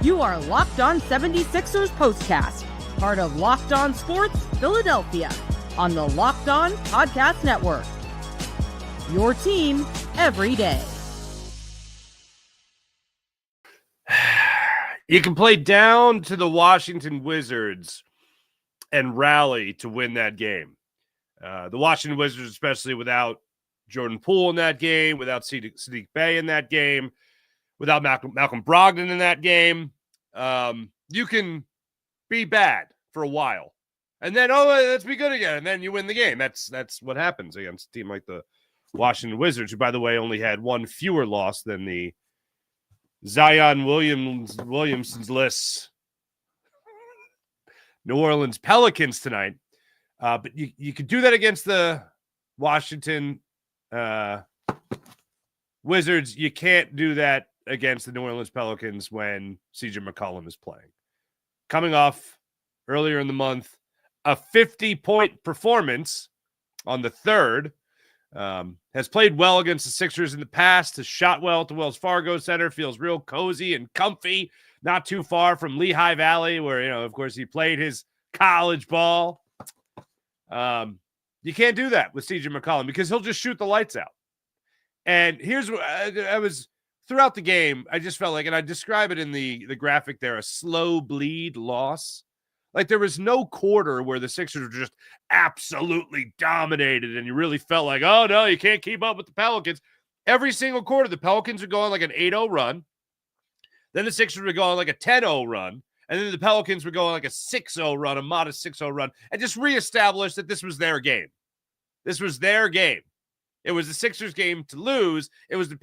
You are Locked On 76ers Postcast, part of Locked On Sports Philadelphia, on the Locked On Podcast Network. Your team every day. You can play down to the Washington Wizards and rally to win that game. The Washington Wizards, especially without Jordan Poole in that game, without Sadiq Bey in that game, without Malcolm Brogdon in that game, you can be bad for a while. And then, let's be good again. And then you win the game. That's what happens against a team like the Washington Wizards, who, by the way, only had one fewer loss than the Zion Williamson's list New Orleans Pelicans tonight. But you could do that against the Washington Wizards. You can't do that against the New Orleans Pelicans when CJ McCollum is playing. Coming off earlier in the month, a 50-point performance on the 3rd. Has played well against the Sixers in the past, has shot well at the Wells Fargo Center, feels real cozy and comfy, not too far from Lehigh Valley, where, of course, he played his college ball. You can't do that with CJ McCollum because he'll just shoot the lights out. And here's what I was throughout the game, I just felt like, and I describe it in the graphic there, a slow bleed loss. Like there was no quarter where the Sixers were just absolutely dominated and you really felt like, oh, no, you can't keep up with the Pelicans. Every single quarter, the Pelicans would go on like an 8-0 run. Then the Sixers would go on like a 10-0 run. And then the Pelicans would go on like a 6-0 run, a modest 6-0 run, and just reestablish that this was their game. This was their game. It was the Sixers game to lose. It was the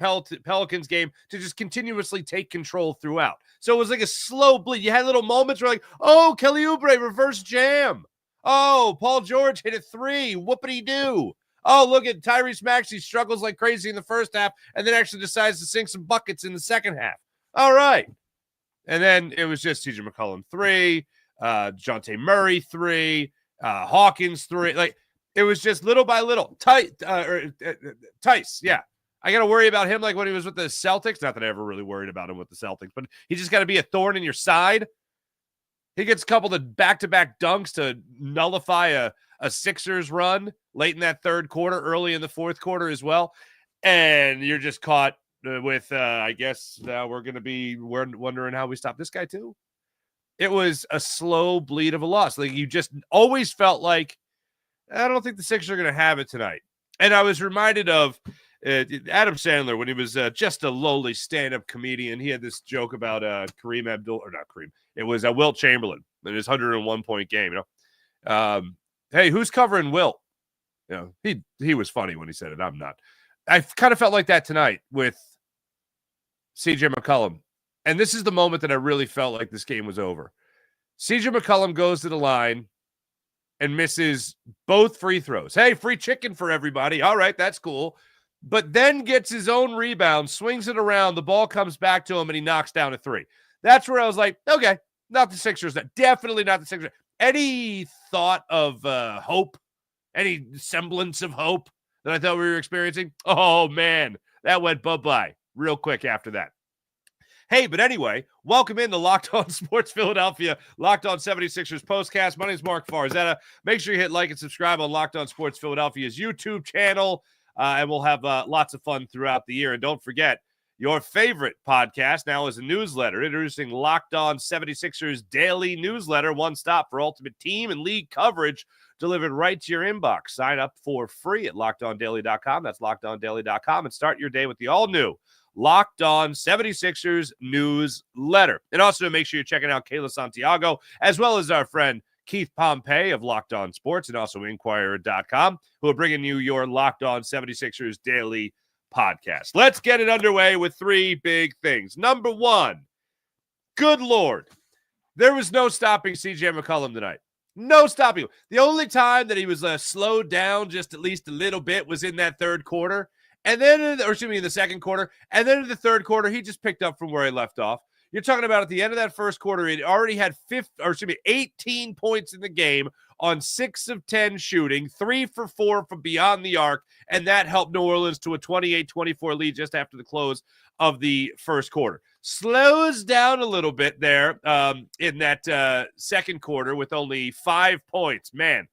Pelicans game to just continuously take control throughout. So it was like a slow bleed. You had little moments where like, oh, Kelly Oubre reverse jam. Oh, Paul George hit a 3. Whoopity-doo. Oh, look at Tyrese Maxey struggles like crazy in the first half and then actually decides to sink some buckets in the second half. All right. And then it was just CJ McCollum 3, DeJounte Murray 3, Hawkins 3. Like, it was just little by little. Tice, yeah. I got to worry about him like when he was with the Celtics. Not that I ever really worried about him with the Celtics, but he just got to be a thorn in your side. He gets a couple of back-to-back dunks to nullify a Sixers run late in that third quarter, early in the fourth quarter as well. And you're just caught with, I guess, we're going to be wondering how we stop this guy too. It was a slow bleed of a loss. Like you just always felt like, I don't think the Sixers are going to have it tonight. And I was reminded of Adam Sandler when he was just a lowly stand-up comedian. He had this joke about Kareem Abdul, or not Kareem. It was Wilt Chamberlain in his 101-point game. Hey, who's covering Wilt? He was funny when he said it. I'm not. I kind of felt like that tonight with CJ McCollum. And this is the moment that I really felt like this game was over. CJ McCollum goes to the line and misses both free throws. Hey, free chicken for everybody. All right, that's cool. But then gets his own rebound, swings it around, the ball comes back to him, and he knocks down a 3. That's where I was like, okay, not the Sixers. Definitely not the Sixers. Any thought of hope, any semblance of hope that I thought we were experiencing? Oh, man, that went bye-bye real quick after that. Hey, but anyway, welcome into Locked On Sports Philadelphia, Locked On 76ers Postcast. My name is Mark Farzetta. Make sure you hit like and subscribe on Locked On Sports Philadelphia's YouTube channel, and we'll have lots of fun throughout the year. And don't forget, your favorite podcast now is a newsletter, introducing Locked On 76ers Daily Newsletter, one stop for ultimate team and league coverage delivered right to your inbox. Sign up for free at LockedOnDaily.com. That's LockedOnDaily.com, and start your day with the all-new Locked On 76ers newsletter. And also make sure you're checking out Kayla Santiago, as well as our friend Keith Pompey of Locked On Sports, and also Inquirer.com, who are bringing you your Locked On 76ers daily podcast. Let's get it underway with 3 big things. Number 1, good Lord, there was no stopping CJ McCollum tonight. No stopping him. The only time that he was slowed down just at least a little bit was in that third quarter. And then, in the second quarter. And then in the third quarter, he just picked up from where he left off. You're talking about at the end of that first quarter, it already had 18 points in the game on 6 of 10 shooting, 3 for 4 from beyond the arc, and that helped New Orleans to a 28-24 lead just after the close of the first quarter. Slows down a little bit there in that second quarter with only 5 points. Man,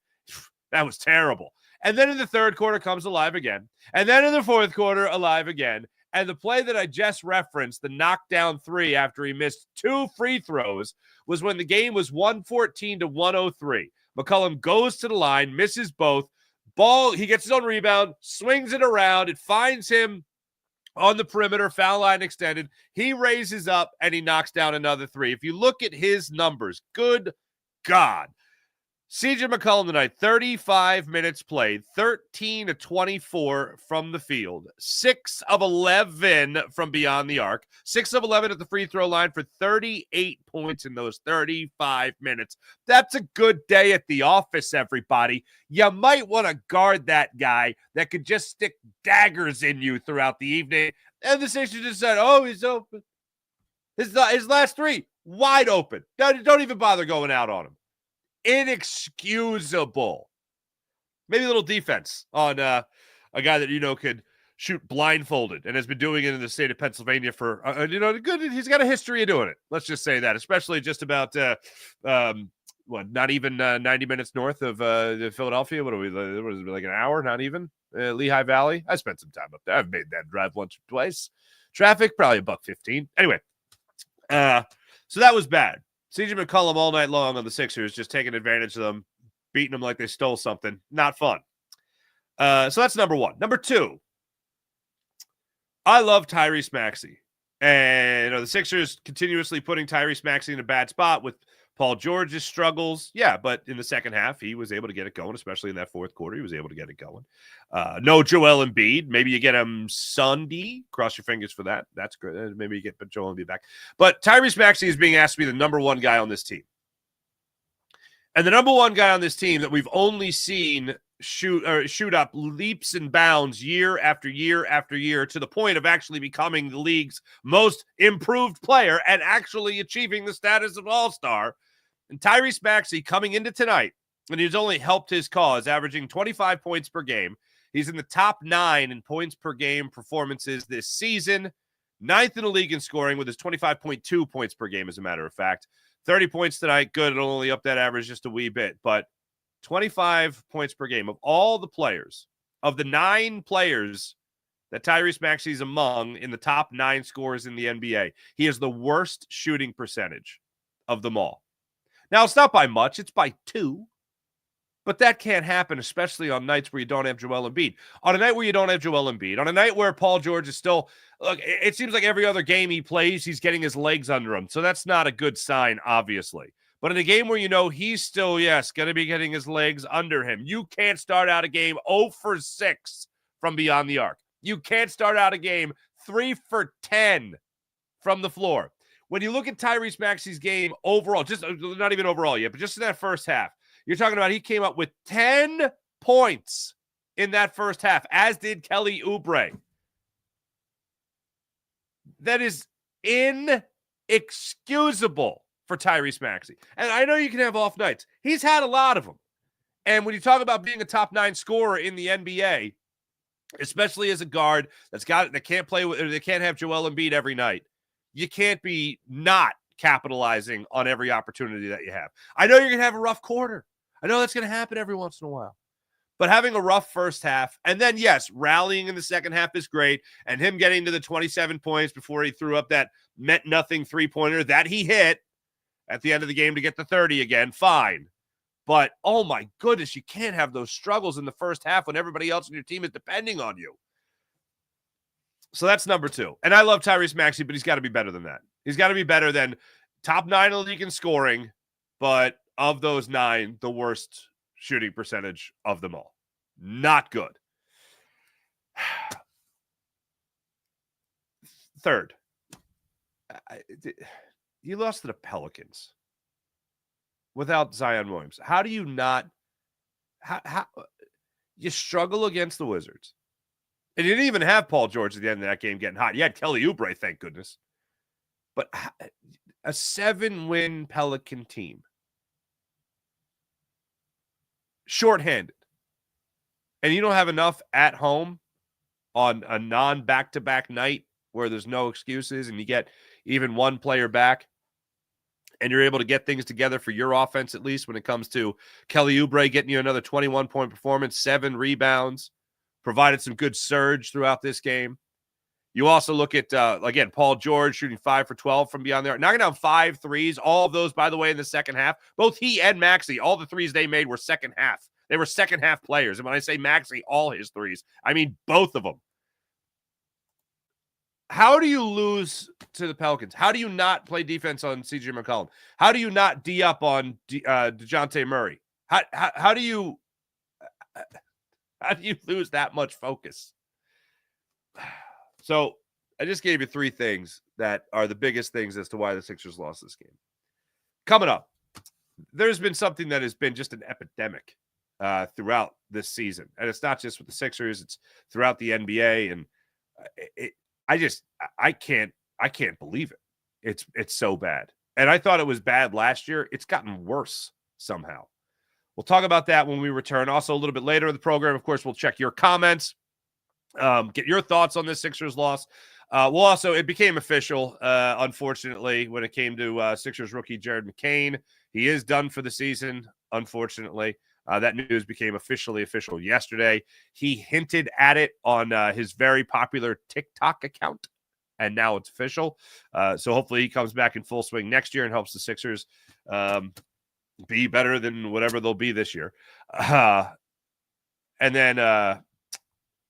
that was terrible. And then in the third quarter comes alive again. And then in the fourth quarter, alive again. And the play that I just referenced, the knockdown 3 after he missed 2 free throws, was when the game was 114-103. McCollum goes to the line, misses both. Ball, he gets his own rebound, swings it around. It finds him on the perimeter, foul line extended. He raises up, and he knocks down another 3. If you look at his numbers, good God. CJ McCollum tonight, 35 minutes played, 13 of 24 from the field, 6 of 11 from beyond the arc, 6 of 11 at the free throw line for 38 points in those 35 minutes. That's a good day at the office, everybody. You might want to guard that guy that could just stick daggers in you throughout the evening. And the Sixers just said, oh, he's open. His last 3, wide open. Don't even bother going out on him. Inexcusable. Maybe a little defense on a guy that could shoot blindfolded and has been doing it in the state of Pennsylvania for good. He's got a history of doing it. Let's just say that, especially just about not even 90 minutes north of Philadelphia. What is it, like an hour? Not even Lehigh Valley. I spent some time up there. I've made that drive once or twice. Traffic probably $1.15. Anyway, so that was bad. CJ McCollum all night long on the Sixers, just taking advantage of them, beating them like they stole something. Not fun. So that's number 1. Number 2, I love Tyrese Maxey. And the Sixers continuously putting Tyrese Maxey in a bad spot with Paul George's struggles. Yeah, but in the second half, he was able to get it going, especially in that fourth quarter. He was able to get it going. No Joel Embiid. Maybe you get him Sunday. Cross your fingers for that. That's good. Maybe you get Joel Embiid back. But Tyrese Maxey is being asked to be the number 1 guy on this team. And the number 1 guy on this team that we've only seen shoot up leaps and bounds year after year after year to the point of actually becoming the league's most improved player and actually achieving the status of all-star. And Tyrese Maxey coming into tonight, and he's only helped his cause, averaging 25 points per game. He's in the top 9 in points per game performances this season, 9th in the league in scoring with his 25.2 points per game, as a matter of fact. 30 points tonight, good. It'll only up that average just a wee bit, but 25 points per game. Of all the players, of the 9 players that Tyrese Maxey is among in the top 9 scorers in the NBA, he has the worst shooting percentage of them all. Now, it's not by much. It's by 2. But that can't happen, especially on nights where you don't have Joel Embiid. On a night where you don't have Joel Embiid, on a night where Paul George is still, look, it seems like every other game he plays, he's getting his legs under him. So that's not a good sign, obviously. But in a game where he's still, going to be getting his legs under him, you can't start out a game 0 for 6 from beyond the arc. You can't start out a game 3 for 10 from the floor. When you look at Tyrese Maxey's game overall, just not even overall yet, but just in that first half, you're talking about he came up with 10 points in that first half, as did Kelly Oubre. That is inexcusable for Tyrese Maxey. And I know you can have off nights. He's had a lot of them. And when you talk about being a top 9 scorer in the NBA, especially as a guard that can't play with, or they can't have Joel Embiid every night, you can't be not capitalizing on every opportunity that you have. I know you're going to have a rough quarter. I know that's going to happen every once in a while. But having a rough first half, and then, yes, rallying in the second half is great, and him getting to the 27 points before he threw up that meant-nothing three-pointer that he hit at the end of the game to get the 30 again, fine. But, oh my goodness, you can't have those struggles in the first half when everybody else in your team is depending on you. So that's number 2. And I love Tyrese Maxey, but he's got to be better than that. He's got to be better than top 9 in the league in scoring, but of those 9, the worst shooting percentage of them all. Not good. Third, you lost to the Pelicans without Zion Williams. How do you not? How you struggle against the Wizards? And you didn't even have Paul George at the end of that game getting hot. You had Kelly Oubre, thank goodness. But a 7-win Pelican team, shorthanded, and you don't have enough at home on a non-back-to-back night where there's no excuses and you get even one player back, and you're able to get things together for your offense, at least when it comes to Kelly Oubre getting you another 21-point performance, 7 rebounds, provided some good surge throughout this game. You also look at, again, Paul George shooting 5 for 12 from beyond there, knocking down 5 threes. All of those, by the way, in the second half. Both he and Maxey, all the threes they made were second half. They were second half players. And when I say Maxey, all his threes, I mean both of them. How do you lose to the Pelicans? How do you not play defense on CJ McCollum? How do you not D up on DeJounte Murray? How do you lose that much focus? So I just gave you 3 things that are the biggest things as to why the Sixers lost this game. Coming up, there's been something that has been just an epidemic throughout this season. And it's not just with the Sixers, it's throughout the NBA. And I can't believe it. It's so bad. And I thought it was bad last year. It's gotten worse somehow. We'll talk about that when we return. Also, a little bit later in the program, of course, we'll check your comments. Get your thoughts on this Sixers loss. We'll also, it became official, unfortunately, when it came to Sixers rookie Jared McCain. He is done for the season, unfortunately. That news became official yesterday. He hinted at it on his very popular TikTok account, and now it's official. So hopefully he comes back in full swing next year and helps the Sixers be better than whatever they'll be this year. And then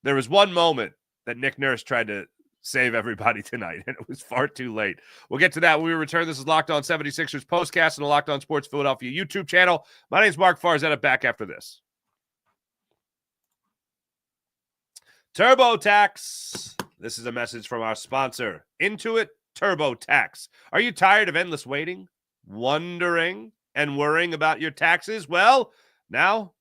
there was one moment that Nick Nurse tried to save everybody tonight, and it was far too late. We'll get to that when we return. This is Locked On 76ers Postcast on the Locked On Sports Philadelphia YouTube channel. My name is Mark Farzetta. Back after this. TurboTax. This is a message from our sponsor, Intuit TurboTax. Are you tired of endless waiting, wondering, and worrying about your taxes? Well, now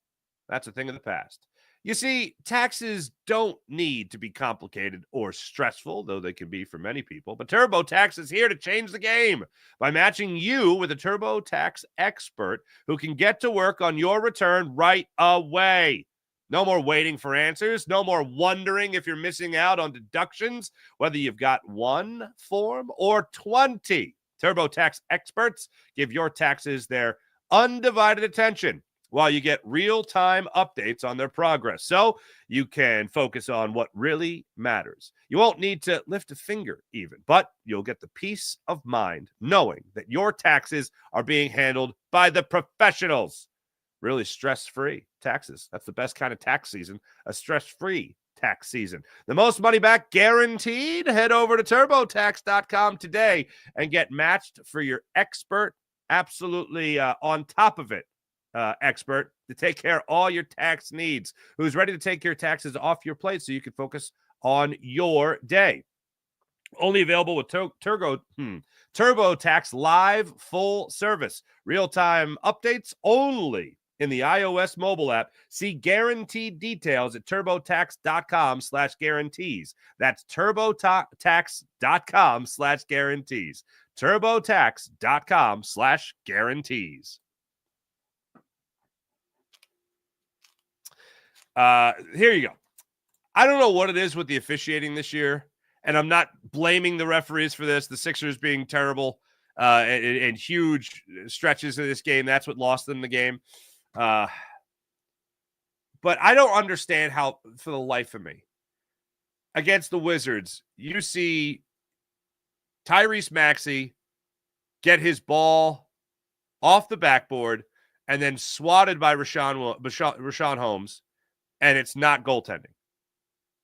that's a thing of the past. You see, taxes don't need to be complicated or stressful, though they can be for many people. But TurboTax is here to change the game by matching you with a TurboTax expert who can get to work on your return right away. No more waiting for answers. No more wondering if you're missing out on deductions, whether you've got 1 form or 20. TurboTax experts give your taxes their undivided attention while you get real-time updates on their progress, so you can focus on what really matters. You won't need to lift a finger even, but you'll get the peace of mind knowing that your taxes are being handled by the professionals. Really stress-free taxes. That's the best kind of tax season, a stress-free tax season. The most money back guaranteed. Head over to TurboTax.com today and get matched for your expert, absolutely on top of it, expert to take care of all your tax needs, who's ready to take your taxes off your plate so you can focus on your day. Only available with TurboTax Live full service. Real-time updates only in the iOS mobile app. See guaranteed details at TurboTax.com/guarantees. That's TurboTax.com/guarantees. TurboTax.com/guarantees. Here you go. I don't know what it is with the officiating this year, and I'm not blaming the referees for this. The Sixers being terrible and huge stretches of this game. That's what lost them the game. But I don't understand how, for the life of me, against the Wizards, you see Tyrese Maxey get his ball off the backboard and then swatted by Rashawn Holmes, and it's not goaltending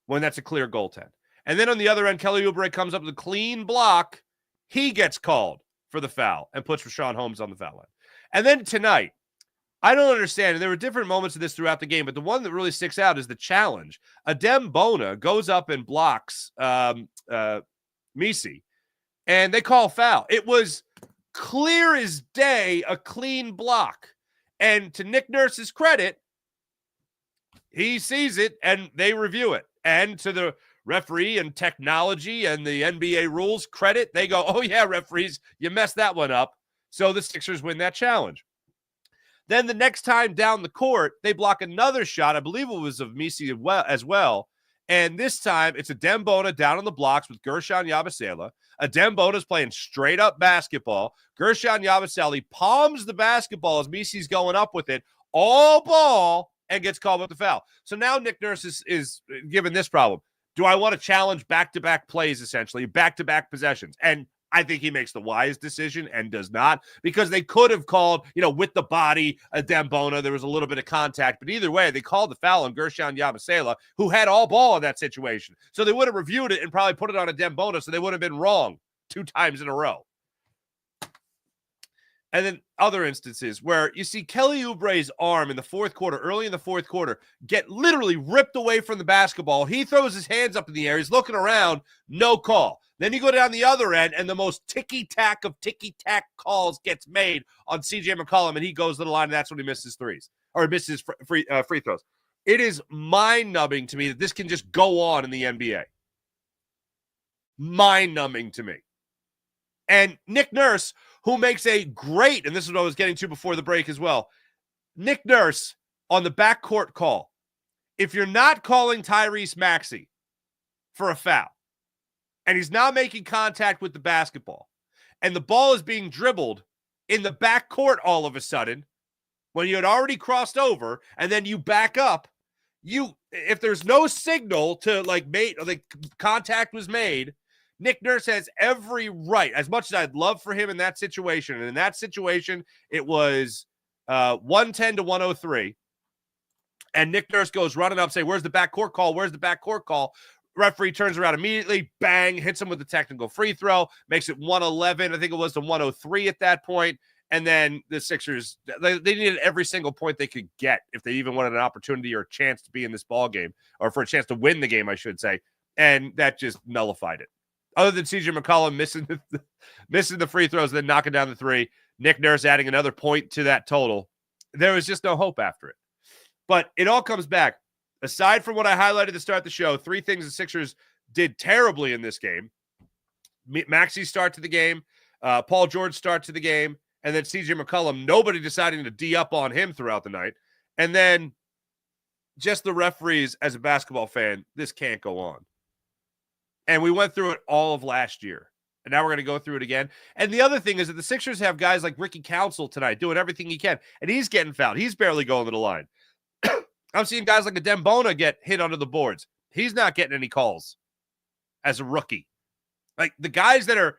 when that's a clear goaltend. And then on the other end, Kelly Oubre comes up with a clean block. He gets called for the foul and puts Rashawn Holmes on the foul line. And then tonight, I don't understand. And there were different moments of this throughout the game, but the one that really sticks out is the challenge. Adem Bona goes up and blocks Messi, and they call foul. It was clear as day, a clean block. And to Nick Nurse's credit, he sees it and they review it. And to the referee and technology and the NBA rules credit. They go, oh, yeah, referees, you messed that one up. So the Sixers win that challenge. Then the next time down the court, they block another shot. I believe it was of Maxey as well. And this time, it's a Dembona down on the blocks with Guerschon Yabusele. A Dembona's playing straight-up basketball. Guerschon Yabusele palms the basketball as Maxey's going up with it, all ball, and gets called with the foul. So now Nick Nurse is given this problem. Do I want to challenge back-to-back plays, essentially, back-to-back possessions? And I think he makes the wise decision and does not, because they could have called, with the body, a Dembona. There was a little bit of contact, but either way, they called the foul on Guerschon Yabusele, who had all ball in that situation. So they would have reviewed it and probably put it on a Dembona, so they would have been wrong 2 times in a row. And then other instances where you see Kelly Oubre's arm in the fourth quarter, early in the fourth quarter, get literally ripped away from the basketball. He throws his hands up in the air. He's looking around. No call. Then you go down the other end, and the most ticky-tack of ticky-tack calls gets made on CJ McCollum, and he goes to the line, and that's when he misses threes, or misses free throws. It is mind-numbing to me that this can just go on in the NBA. Mind-numbing to me. And Nick Nurse, who makes a great, and this is what I was getting to before the break as well, Nick Nurse on the backcourt call. If you're not calling Tyrese Maxey for a foul, and he's now making contact with the basketball, and the ball is being dribbled in the backcourt all of a sudden, when you had already crossed over, and then you back up, if there's no signal to contact was made, Nick Nurse has every right, as much as I'd love for him in that situation. And in that situation, it was 110 to 103. And Nick Nurse goes running up, say, where's the backcourt call? Where's the backcourt call? Referee turns around immediately, bang, hits him with the technical free throw, makes it 111. I think it was to 103 at that point. And then the Sixers, they needed every single point they could get if they even wanted an opportunity or a chance to be in this ball game, or for a chance to win the game, I should say. And that just nullified it. Other than CJ McCollum missing the free throws and then knocking down the three, Nick Nurse adding another point to that total, there was just no hope after it. But it all comes back. Aside from what I highlighted to start the show, 3 things the Sixers did terribly in this game. Maxey's start to the game, Paul George's start to the game, and then CJ McCollum, nobody deciding to D up on him throughout the night. And then just the referees, as a basketball fan, this can't go on. And we went through it all of last year. And now we're going to go through it again. And the other thing is that the Sixers have guys like Ricky Council tonight doing everything he can. And he's getting fouled. He's barely going to the line. I'm seeing guys like a Dembona get hit under the boards. He's not getting any calls as a rookie. Like the guys that are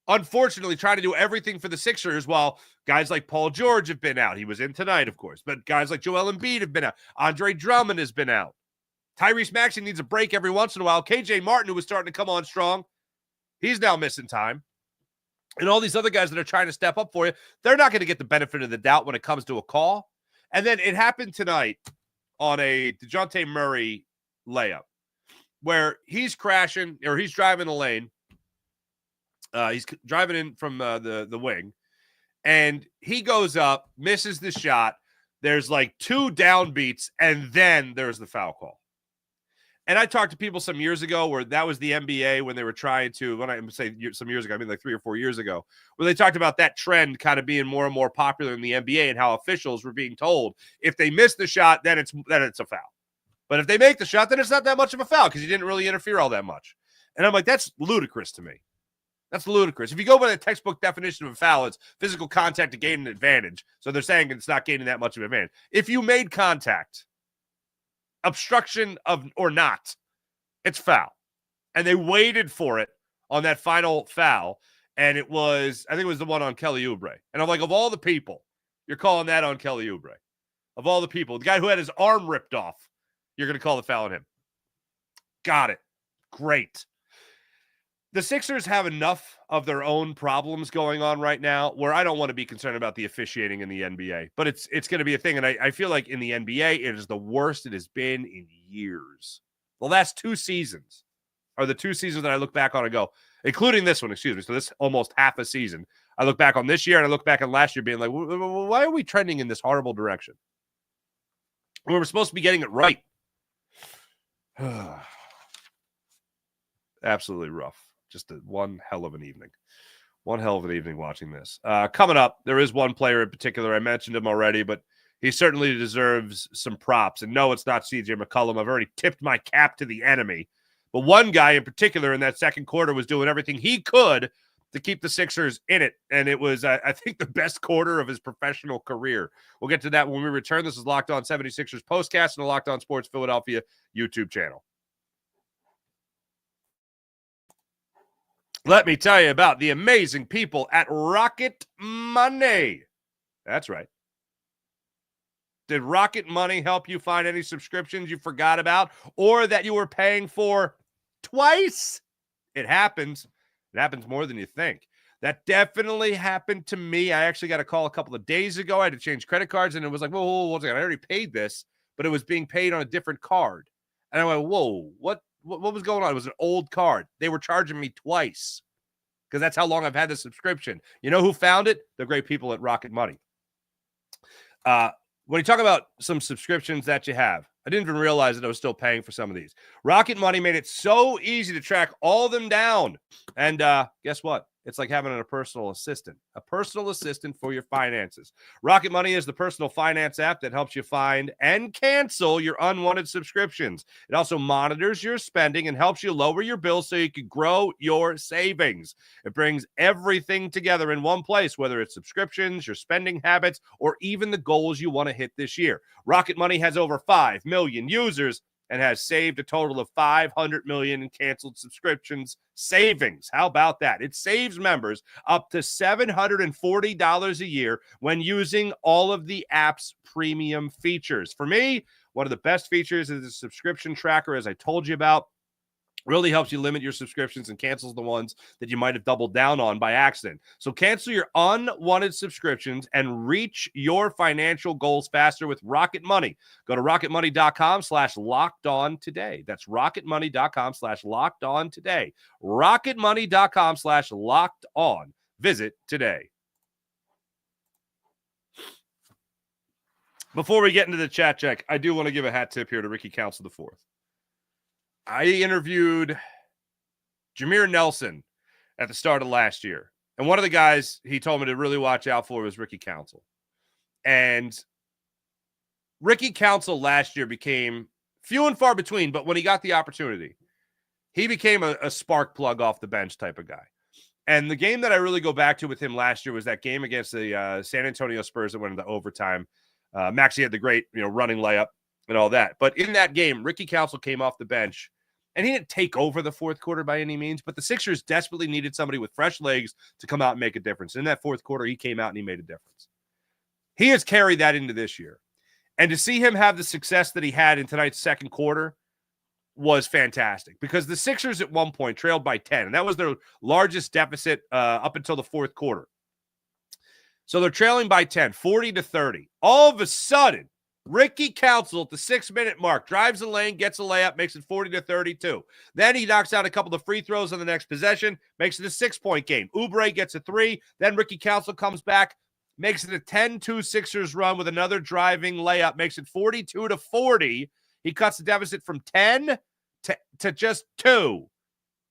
unfortunately trying to do everything for the Sixers, while guys like Paul George have been out. He was in tonight, of course. But guys like Joel Embiid have been out. Andre Drummond has been out. Tyrese Maxey needs a break every once in a while. KJ Martin, who was starting to come on strong, he's now missing time. And all these other guys that are trying to step up for you, they're not going to get the benefit of the doubt when it comes to a call. And then it happened tonight on a DeJounte Murray layup where he's crashing, or he's driving the lane. He's driving in from the wing, and he goes up, misses the shot. There's like 2 downbeats, and then there's the foul call. And I talked to people some years ago where that was the NBA when they were trying to, when I say some years ago, I mean like 3 or 4 years ago, where they talked about that trend kind of being more and more popular in the NBA and how officials were being told if they miss the shot, then it's a foul. But if they make the shot, then it's not that much of a foul because you didn't really interfere all that much. And I'm like, that's ludicrous to me. That's ludicrous. If you go by the textbook definition of a foul, it's physical contact to gain an advantage. So they're saying it's not gaining that much of an advantage. If you made contact, obstruction of or not, it's foul. And they waited for it on that final foul. And it was, I think it was the one on Kelly Oubre. And I'm like, of all the people, you're calling that on Kelly Oubre. Of all the people, the guy who had his arm ripped off, you're going to call the foul on him. Got it. Great. The Sixers have enough of their own problems going on right now where I don't want to be concerned about the officiating in the NBA, but it's going to be a thing. And I feel like in the NBA, it is the worst it has been in years. The last 2 seasons are the 2 seasons that I look back on and go, including this one, excuse me. So this almost half a season. I look back on this year and I look back on last year being like, why are we trending in this horrible direction? We were supposed to be getting it right. Absolutely rough. Just one hell of an evening. One hell of an evening watching this. Coming up, there is one player in particular. I mentioned him already, but he certainly deserves some props. And no, it's not CJ McCollum. I've already tipped my cap to the enemy. But one guy in particular in that second quarter was doing everything he could to keep the Sixers in it. And it was, I think, the best quarter of his professional career. We'll get to that when we return. This is Locked On 76ers Postcast and the Locked On Sports Philadelphia YouTube channel. Let me tell you about the amazing people at Rocket Money. That's right. Did Rocket Money help you find any subscriptions you forgot about or that you were paying for twice? It happens. It happens more than you think. That definitely happened to me. I actually got a call a couple of days ago. I had to change credit cards, and it was like, whoa, I already paid this, but it was being paid on a different card. And I went, whoa, what was going on? It was an old card. They were charging me twice because that's how long I've had the subscription. You know who found it? The great people at Rocket Money. When you talk about some subscriptions that you have, I didn't even realize that I was still paying for some of these. Rocket Money made it so easy to track all of them down. And guess what? It's like having a personal assistant for your finances. Rocket Money is the personal finance app that helps you find and cancel your unwanted subscriptions. It also monitors your spending and helps you lower your bills so you can grow your savings. It brings everything together in one place, whether it's subscriptions, your spending habits, or even the goals you want to hit this year. Rocket Money has over 5 million users and has saved a total of $500 million in canceled subscriptions savings. How about that? It saves members up to $740 a year when using all of the app's premium features. For me, one of the best features is the subscription tracker, as I told you about. Really helps you limit your subscriptions and cancels the ones that you might have doubled down on by accident. So cancel your unwanted subscriptions and reach your financial goals faster with Rocket Money. Go to rocketmoney.com/lockedon today. That's rocketmoney.com/lockedon today. rocketmoney.com/lockedon. Visit today. Before we get into the chat check, I do want to give a hat tip here to Ricky Council IV. I interviewed Jameer Nelson at the start of last year. And one of the guys he told me to really watch out for was Ricky Council. And Ricky Council last year became few and far between, but when he got the opportunity, he became a spark plug off the bench type of guy. And the game that I really go back to with him last year was that game against the San Antonio Spurs that went into overtime. Maxey had the great running layup and all that. But in that game, Ricky Council came off the bench, and he didn't take over the fourth quarter by any means, but the Sixers desperately needed somebody with fresh legs to come out and make a difference. In that fourth quarter, he came out and he made a difference. He has carried that into this year. And to see him have the success that he had in tonight's second quarter was fantastic because the Sixers at one point trailed by 10, and that was their largest deficit up until the fourth quarter. So they're trailing by 10, 40-30. All of a sudden, Ricky Council at the 6-minute mark drives the lane, gets a layup, makes it 40-32. Then he knocks out a couple of free throws on the next possession, makes it a 6-point game. Oubre gets a 3. Then Ricky Council comes back, makes it a 10-2 Sixers run with another driving layup, makes it 42-40. He cuts the deficit from 10 to just 2.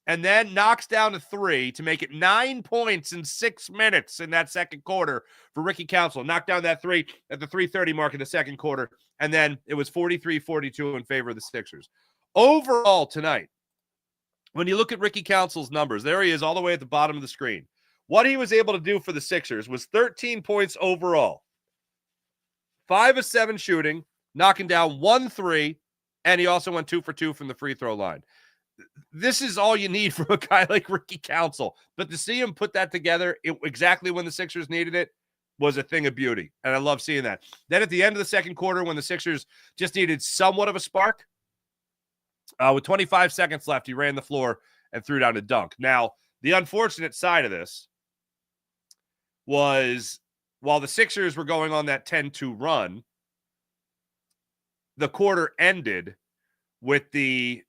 And then knocks down to 3 to make it 9 points in 6 minutes in that second quarter for Ricky Council. Knocked down that 3 at the 3:30 mark in the second quarter. And then it was 43-42 in favor of the Sixers. Overall tonight, when you look at Ricky Council's numbers, there he is all the way at the bottom of the screen. What he was able to do for the Sixers was 13 points overall. 5 of 7 shooting, knocking down 1 3, and he also went 2 for 2 from the free throw line. This is all you need from a guy like Ricky Council. But to see him put that together exactly when the Sixers needed it was a thing of beauty. And I love seeing that. Then at the end of the second quarter, when the Sixers just needed somewhat of a spark, with 25 seconds left, he ran the floor and threw down a dunk. Now, the unfortunate side of this was while the Sixers were going on that 10-2 run, the quarter ended with the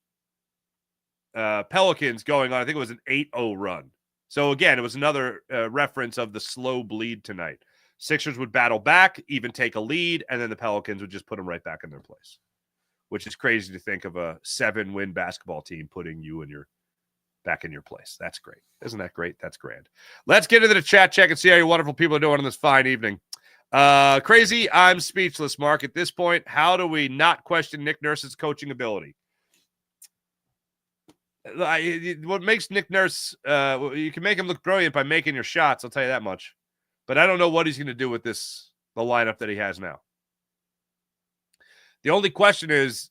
Pelicans going on, I think it was an 8-0 run. So again, it was another reference of the slow bleed tonight. Sixers would battle back, even take a lead, and then the Pelicans would just put them right back in their place, which is crazy to think of a 7-win basketball team putting you and your back in your place. That's great. Isn't that great? That's grand. Let's get into the chat check and see how you wonderful people are doing on this fine evening. Crazy, I'm speechless, Mark. At this point, how do we not question Nick Nurse's coaching ability? What makes Nick Nurse, you can make him look brilliant by making your shots, I'll tell you that much. But I don't know what he's going to do with the lineup that he has now. The only question is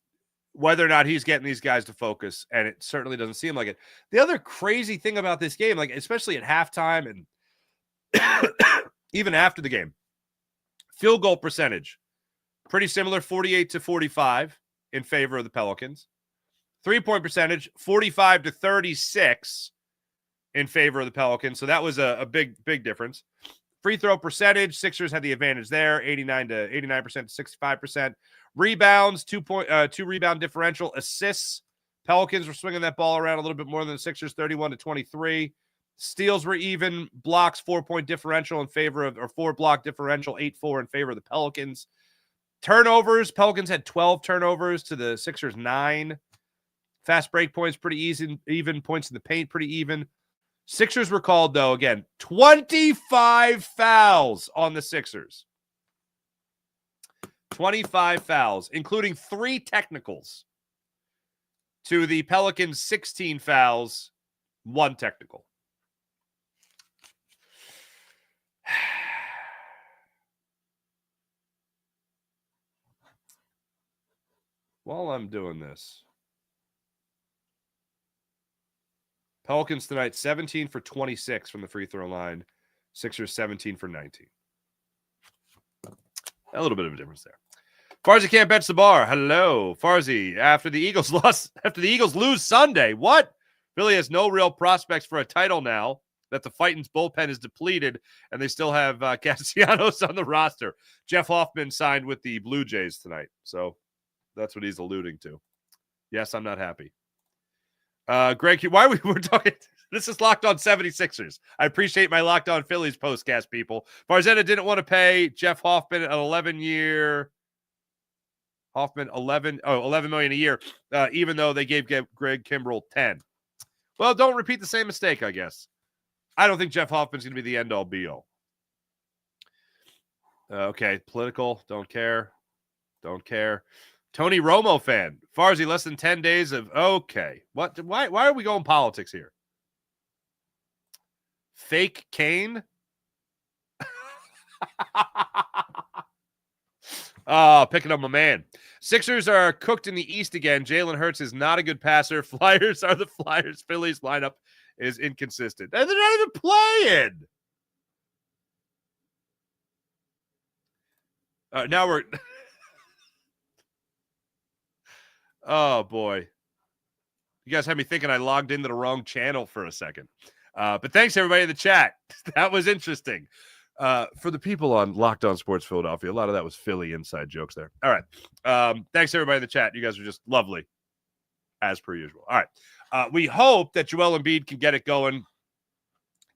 whether or not he's getting these guys to focus, and it certainly doesn't seem like it. The other crazy thing about this game, like especially at halftime and even after the game, field goal percentage, pretty similar, 48-45 in favor of the Pelicans. 3-point percentage, 45-36 in favor of the Pelicans. So that was a big difference. Free throw percentage, Sixers had the advantage there, 89% to 65%. Rebounds, 2 rebound differential. Assists, Pelicans were swinging that ball around a little bit more than the Sixers, 31-23. Steals were even. Blocks, 4-point differential in favor of, or 4-block differential, 8-4 in favor of the Pelicans. Turnovers, Pelicans had 12 turnovers to the Sixers 9. Fast break points, pretty easy, even. Points in the paint, pretty even. Sixers were called, though, again, 25 fouls on the Sixers. 25 fouls, including 3 technicals. To the Pelicans, 16 fouls, 1 technical. While I'm doing this, Pelicans tonight, 17 for 26 from the free throw line. Sixers, 17 for 19. A little bit of a difference there. Farzy can't bench the bar. Hello, Farzy. After the Eagles lose Sunday, what? Philly has no real prospects for a title now that the Titans bullpen is depleted, and they still have Castellanos on the roster. Jeff Hoffman signed with the Blue Jays tonight, so that's what he's alluding to. Yes, I'm not happy. Greg, why we're talking? This is Locked On 76ers. I appreciate my Locked On Phillies postcast, people. Barzetta didn't want to pay Jeff Hoffman an 11-year. Hoffman, $11 million a year, even though they gave Greg Kimbrell 10. Well, don't repeat the same mistake, I guess. I don't think Jeff Hoffman's going to be the end-all, be-all. Okay, political, don't care. Don't care. Tony Romo fan. Farzy, less than 10 days of, okay. What? Why are we going politics here? Fake Kane? Picking up my man. Sixers are cooked in the East again. Jalen Hurts is not a good passer. Flyers are the Flyers. Phillies lineup is inconsistent. And they're not even playing. Now we're... Oh, boy. You guys had me thinking I logged into the wrong channel for a second. But thanks, everybody in the chat. That was interesting. For the people on Locked On Sports Philadelphia, a lot of that was Philly inside jokes there. All right. Thanks, everybody in the chat. You guys are just lovely, as per usual. All right. We hope that Joel Embiid can get it going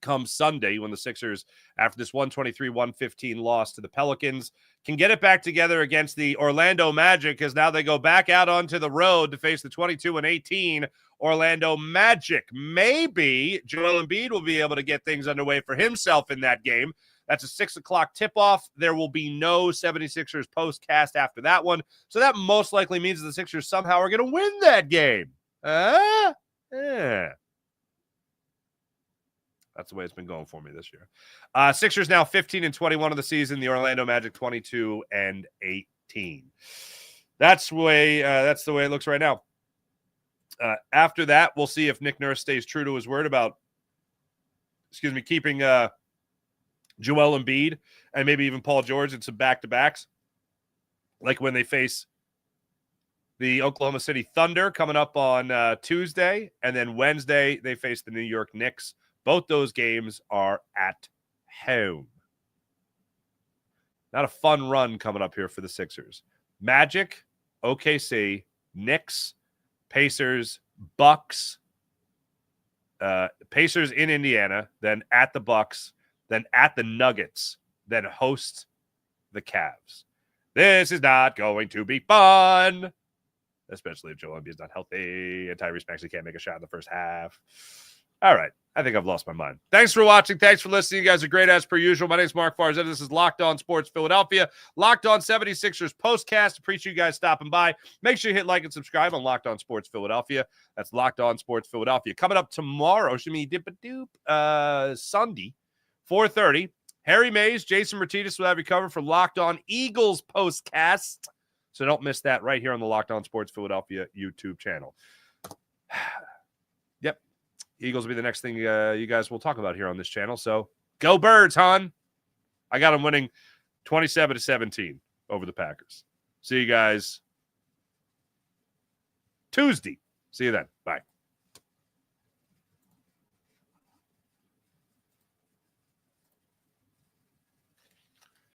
come Sunday when the Sixers, after this 123-115 loss to the Pelicans, can get it back together against the Orlando Magic, because now they go back out onto the road to face the 22-18 Orlando Magic. Maybe Joel Embiid will be able to get things underway for himself in that game. That's a 6 o'clock tip-off. There will be no 76ers postcast after that one. So that most likely means the Sixers somehow are going to win that game. Yeah. That's the way it's been going for me this year. Sixers now 15-21 of the season. The Orlando Magic 22-18. That's the way it looks right now. After that, we'll see if Nick Nurse stays true to his word about, keeping Joel Embiid and maybe even Paul George in some back-to-backs, like when they face the Oklahoma City Thunder coming up on Tuesday, and then Wednesday they face the New York Knicks. Both those games are at home. Not a fun run coming up here for the Sixers. Magic, OKC, Knicks, Pacers, Bucks, Pacers in Indiana, then at the Bucks, then at the Nuggets, then host the Cavs. This is not going to be fun, especially if Joel Embiid is not healthy and Tyrese Maxey can't make a shot in the first half. All right. I think I've lost my mind. Thanks for watching. Thanks for listening. You guys are great as per usual. My name is Mark Farzetta. This is Locked On Sports Philadelphia. Locked On 76ers postcast. Appreciate you guys stopping by. Make sure you hit like and subscribe on Locked On Sports Philadelphia. That's Locked On Sports Philadelphia. Coming up tomorrow, Sunday, 4:30. Harry Mays, Jason Martinez will have you covered for Locked On Eagles postcast. So don't miss that right here on the Locked On Sports Philadelphia YouTube channel. Yep. Eagles will be the next thing you guys will talk about here on this channel. So go Birds, hon. I got them winning 27-17 over the Packers. See you guys Tuesday. See you then. Bye.